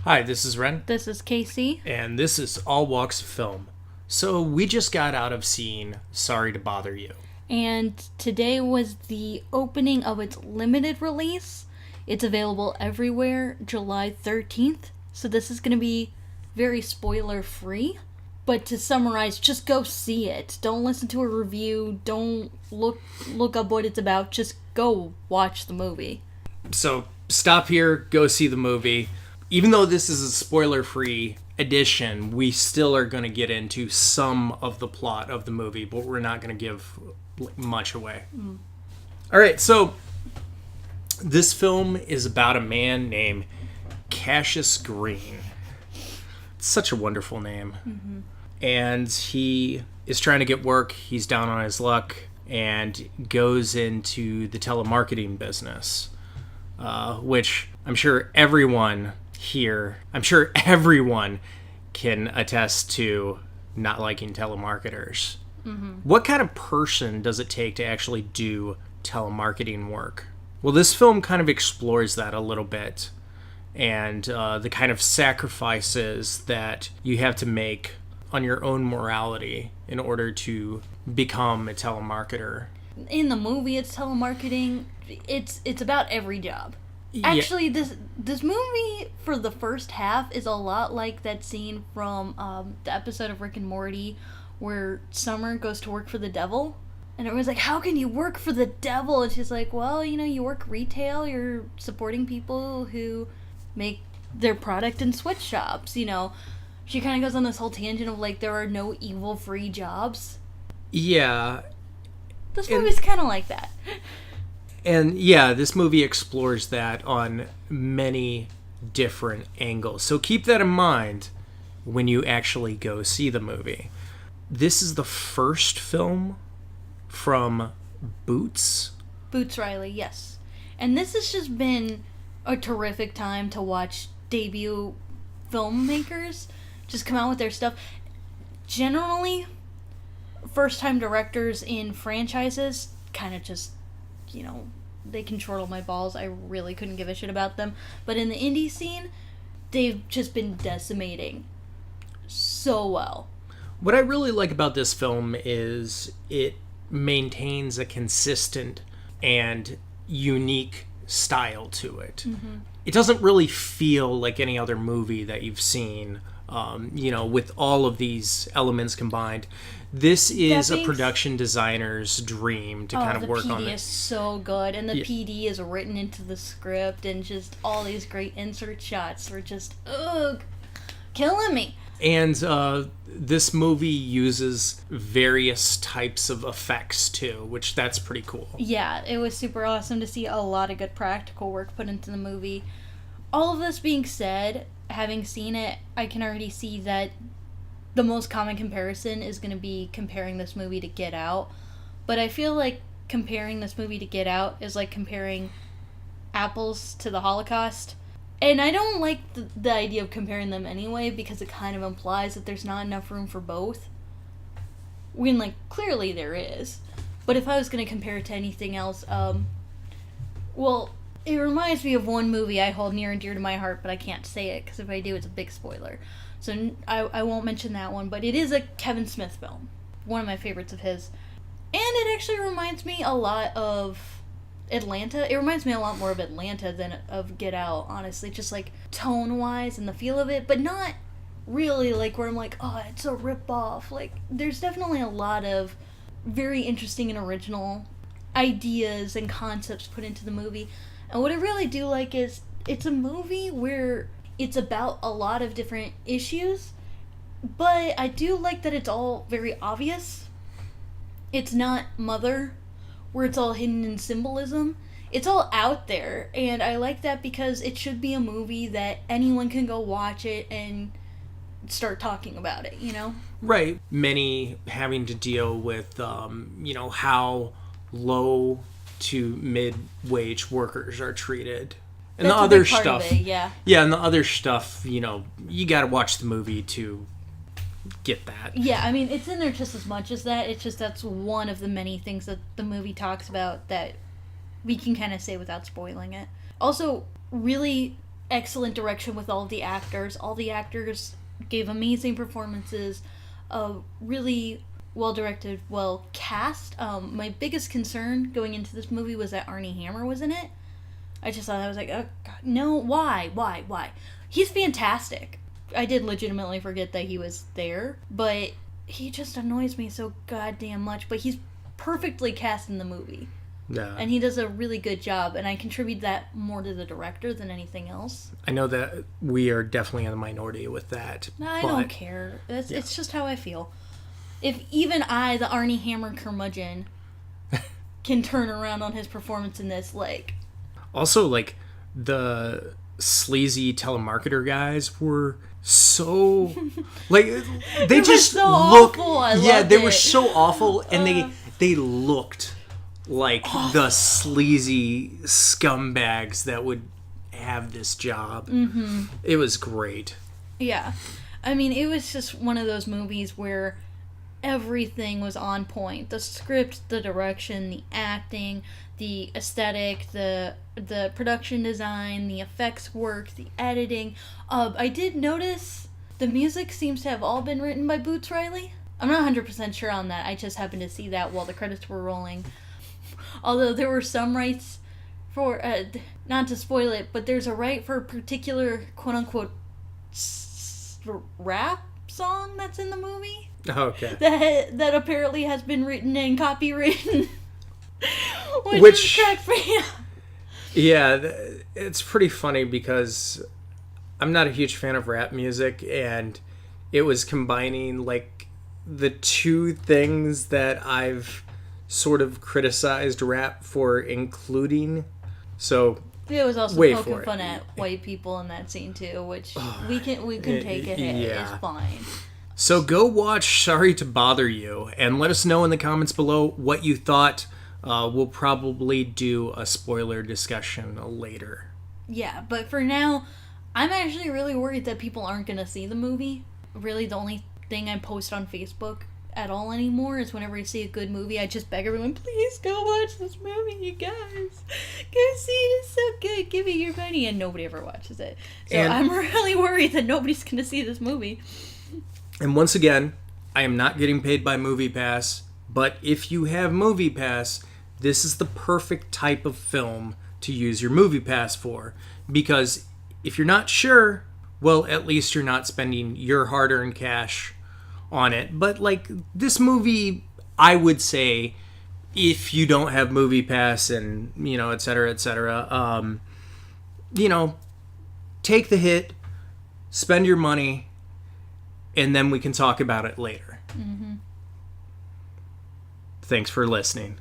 Hi, this is Ren, This is Casey. and this is All Walks of Film. So, we just got out of seeing Sorry to Bother You. And today was the opening of its limited release. It's available everywhere July 13th. So this is going to be very spoiler free. But to summarize, just go see it. Don't listen to a review. Don't look up what it's about. Just go watch the movie. So, stop here, go see the movie. Even though this is a spoiler free edition, we still are going to get into some of the plot of the movie, but we're not going to give much away. All right, so this film is about a man named Cassius Green. It's such a wonderful name. Mm-hmm. And he is trying to get work. He's down on his luck and goes into the telemarketing business, which I'm sure everyone can attest to not liking telemarketers. Mm-hmm. What kind of person does it take to actually do telemarketing work? Well, this film kind of explores that a little bit, and the kind of sacrifices that you have to make on your own morality in order to become a telemarketer. In the movie, it's telemarketing. It's about every job. Actually, this movie for the first half is a lot like that scene from the episode of Rick and Morty where Summer goes to work for the devil. And everyone's like, how can you work for the devil? And she's like, well, you work retail. You're supporting people who make their product in sweatshops, She kind of goes on this whole tangent of, there are no evil-free jobs. Yeah. This movie's kind of like that. And yeah, this movie explores that on many different angles. So keep that in mind when you actually go see the movie. This is the first film from Boots. Boots Riley, yes. And this has just been a terrific time to watch debut filmmakers just come out with their stuff. Generally, first-time directors in franchises kind of just they can chortle my balls. I really couldn't give a shit about them. But in the indie scene, they've just been decimating so well. What I really like about this film is it maintains a consistent and unique style to it. Mm-hmm. It doesn't really feel like any other movie that you've seen, with all of these elements combined. This is a production designer's dream to kind of work on it. The PD is so good, and the PD is written into the script, and just all these great insert shots were just, killing me. And this movie uses various types of effects, too, which that's pretty cool. Yeah, it was super awesome to see a lot of good practical work put into the movie. All of this being said, having seen it, I can already see that the most common comparison is going to be comparing this movie to Get Out. But I feel like comparing this movie to Get Out is like comparing apples to the Holocaust. And I don't like the idea of comparing them anyway, because it kind of implies that there's not enough room for both. When, clearly there is. But if I was going to compare it to anything else, it reminds me of one movie I hold near and dear to my heart, but I can't say it, because if I do, it's a big spoiler. So I won't mention that one, but it is a Kevin Smith film. One of my favorites of his. And it actually reminds me a lot of Atlanta. It reminds me a lot more of Atlanta than of Get Out, honestly. Just, tone-wise and the feel of it, but not really, where I'm like, oh, it's a rip-off. There's definitely a lot of very interesting and original ideas and concepts put into the movie. And what I really do like is it's a movie where it's about a lot of different issues, but I do like that it's all very obvious. It's not Mother, where it's all hidden in symbolism. It's all out there, and I like that because it should be a movie that anyone can go watch it and start talking about it, Right. Many having to deal with, how low to mid-wage workers are treated. And that's the other a big part stuff, of it, yeah. Yeah, and the other stuff, you got to watch the movie to get that. Yeah, I mean, it's in there just as much as that. It's just that's one of the many things that the movie talks about that we can kind of say without spoiling it. Also, really excellent direction with all of the actors. All the actors gave amazing performances. Really well directed, well cast. My biggest concern going into this movie was that Armie Hammer was in it. I just thought, I was like, oh God, no, why? He's fantastic. I did legitimately forget that he was there, but he just annoys me so goddamn much. But he's perfectly cast in the movie. Yeah. And he does a really good job, and I contribute that more to the director than anything else. I know that we are definitely in the minority with that. I don't care. It's just how I feel. If even I, the Armie Hammer curmudgeon, can turn around on his performance in this, like... Also, like, the sleazy telemarketer guys were so... Like, they just so look... awful. I yeah, loved they it. were so awful, and they looked like the sleazy scumbags that would have this job. Mm-hmm. It was great. Yeah. I mean, it was just one of those movies where everything was on point. The script, the direction, the acting, the aesthetic, the production design, the effects work, the editing. I did notice the music seems to have all been written by Boots Riley. I'm not 100% sure on that. I just happened to see that while the credits were rolling. Although there were some rights for, not to spoil it, but there's a right for a particular quote-unquote rap song that's in the movie. Okay. That apparently has been written and copywritten. Which cracks me up. Yeah, it's pretty funny because I'm not a huge fan of rap music, and it was combining, like, the two things that I've sort of criticized rap for including. So it was also wait poking for it. fun at white people in that scene too, which we can take a hit. Yeah. It's fine. So go watch Sorry to Bother You and let us know in the comments below what you thought. We'll probably do a spoiler discussion later. Yeah, but for now, I'm actually really worried that people aren't going to see the movie. Really, the only thing I post on Facebook at all anymore is whenever I see a good movie, I just beg everyone, please go watch this movie, you guys. Go see it, it's so good, give me your money, and nobody ever watches it. So And I'm really worried that nobody's going to see this movie. And once again, I am not getting paid by MoviePass, but if you have MoviePass, this is the perfect type of film to use your MoviePass for. Because if you're not sure, well, at least you're not spending your hard-earned cash on it. But, like, this movie, I would say, if you don't have MoviePass and, you know, et cetera, you know, take the hit, spend your money, and then we can talk about it later. Mm-hmm. Thanks for listening.